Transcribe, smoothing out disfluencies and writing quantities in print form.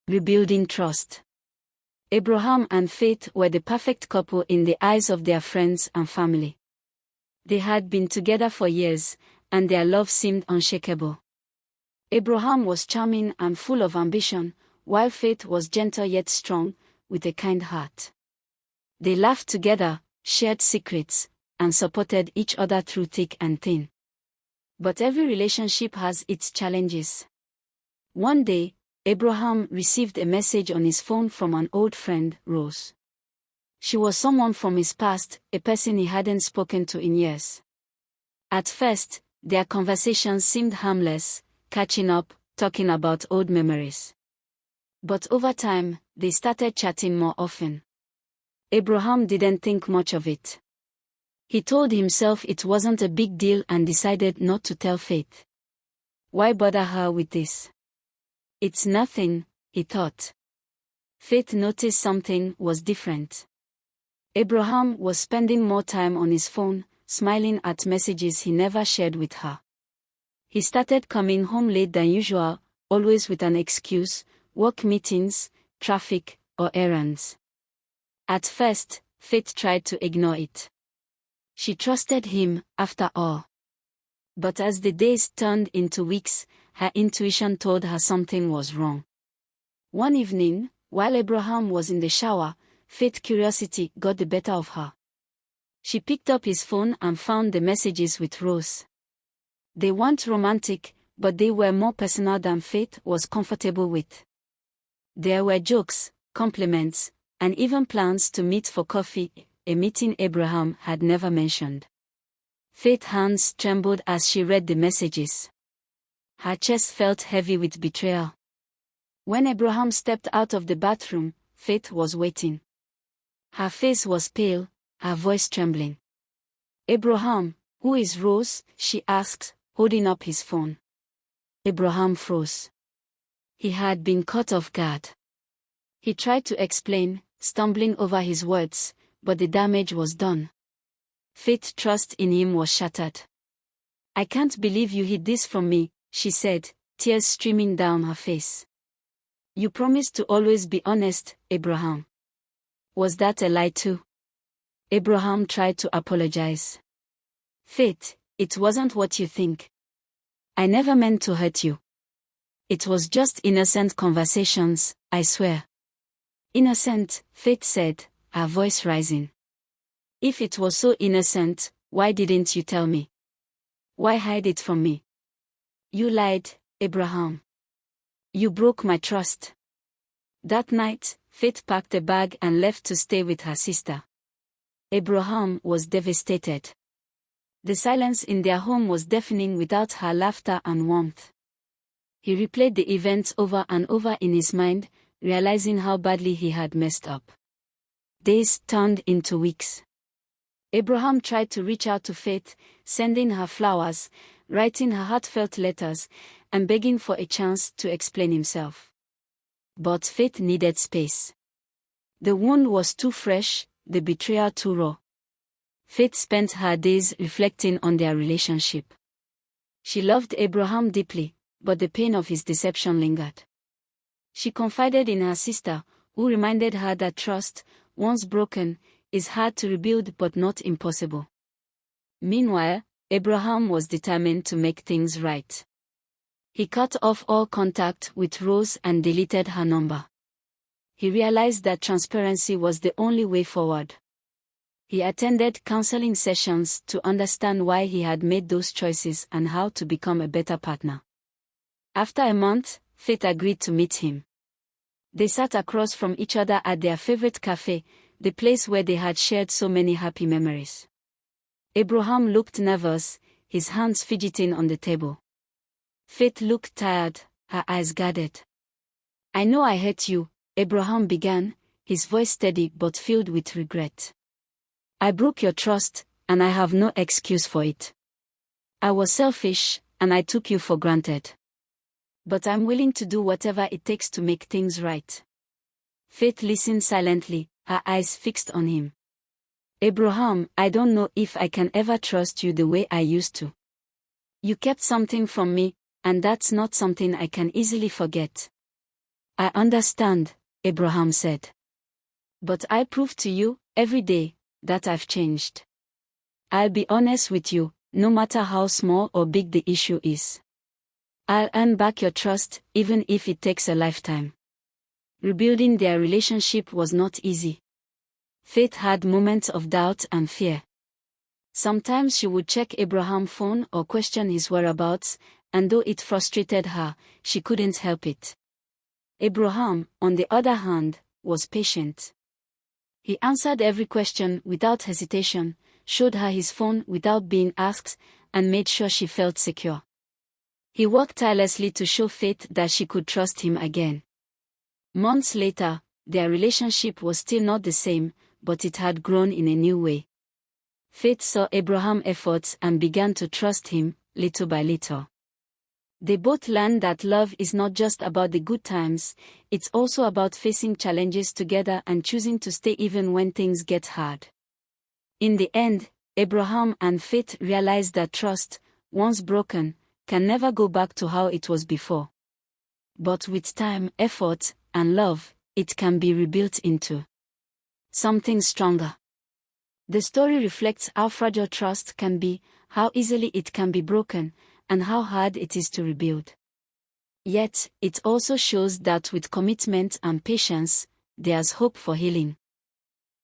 Rebuilding trust. Abraham and Faith were the perfect couple in the eyes of their friends and family. They had been together for years, and their love seemed unshakable. Abraham was charming and full of ambition, while Faith was gentle yet strong, with a kind heart. They laughed together, shared secrets, and supported each other through thick and thin. But every relationship has its challenges. One day, Abraham received a message on his phone from an old friend, Rose. She was someone from his past, a person he hadn't spoken to in years. At first, their conversations seemed harmless, catching up, talking about old memories. But over time, they started chatting more often. Abraham didn't think much of it. He told himself it wasn't a big deal and decided not to tell Faith. Why bother her with this? It's nothing, he thought. Faith noticed something was different. Abraham was spending more time on his phone, smiling at messages he never shared with her. He started coming home late than usual, always with an excuse: work meetings, traffic, or errands. At first, Faith tried to ignore it. She trusted him, after all. But as the days turned into weeks, her intuition told her something was wrong. One evening, while Abraham was in the shower, Faith's curiosity got the better of her. She picked up his phone and found the messages with Rose. They weren't romantic, but they were more personal than Faith was comfortable with. There were jokes, compliments, and even plans to meet for coffee, a meeting Abraham had never mentioned. Faith's hands trembled as she read the messages. Her chest felt heavy with betrayal. When Abraham stepped out of the bathroom, Faith was waiting. Her face was pale, her voice trembling. "Abraham, who is Rose?" she asked, holding up his phone. Abraham froze. He had been caught off guard. He tried to explain, stumbling over his words, but the damage was done. Faith's trust in him was shattered. "I can't believe you hid this from me," she said, tears streaming down her face. "You promised to always be honest, Abraham." Was that a lie too? Abraham tried to apologize. "Faith, it wasn't what you think. I never meant to hurt you. It was just innocent conversations, I swear." "Innocent," Faith said, her voice rising. "If it was so innocent, why didn't you tell me? Why hide it from me? You lied, Abraham. You broke my trust." That night, Faith packed a bag and left to stay with her sister. Abraham was devastated. The silence in their home was deafening without her laughter and warmth. He replayed the events over and over in his mind, realizing how badly he had messed up. Days turned into weeks. Abraham tried to reach out to Faith, sending her flowers, writing her heartfelt letters, and begging for a chance to explain himself. But Faith needed space. The wound was too fresh, the betrayal too raw. Faith spent her days reflecting on their relationship. She loved Abraham deeply, but the pain of his deception lingered. She confided in her sister, who reminded her that trust, once broken, is hard to rebuild but not impossible. Meanwhile, Abraham was determined to make things right. He cut off all contact with Rose and deleted her number. He realized that transparency was the only way forward. He attended counseling sessions to understand why he had made those choices and how to become a better partner. After a month, Faith agreed to meet him. They sat across from each other at their favorite cafe, the place where they had shared so many happy memories. Abraham looked nervous, his hands fidgeting on the table. Faith looked tired, her eyes guarded. "I know I hurt you," Abraham began, his voice steady but filled with regret. "I broke your trust, and I have no excuse for it. I was selfish, and I took you for granted. But I'm willing to do whatever it takes to make things right." Faith listened silently, her eyes fixed on him. "Abraham, I don't know if I can ever trust you the way I used to. You kept something from me, and that's not something I can easily forget. I understand, Abraham said. But I prove to you, every day, that I've changed. I'll be honest with you, no matter how small or big the issue is. I'll earn back your trust, even if it takes a lifetime. Rebuilding their relationship was not easy. Faith had moments of doubt and fear. Sometimes she would check Abraham's phone or question his whereabouts, and though it frustrated her, she couldn't help it. Abraham, on the other hand, was patient. He answered every question without hesitation, showed her his phone without being asked, and made sure she felt secure. He worked tirelessly to show Faith that she could trust him again. Months later, their relationship was still not the same, but it had grown in a new way. Faith saw Abraham's efforts and began to trust him, little by little. They both learned that love is not just about the good times, it's also about facing challenges together and choosing to stay even when things get hard. In the end, Abraham and Faith realized that trust, once broken, can never go back to how it was before. But with time, effort, and love, it can be rebuilt into something stronger. The story reflects how fragile trust can be, how easily it can be broken, and how hard it is to rebuild. Yet, it also shows that with commitment and patience, there's hope for healing.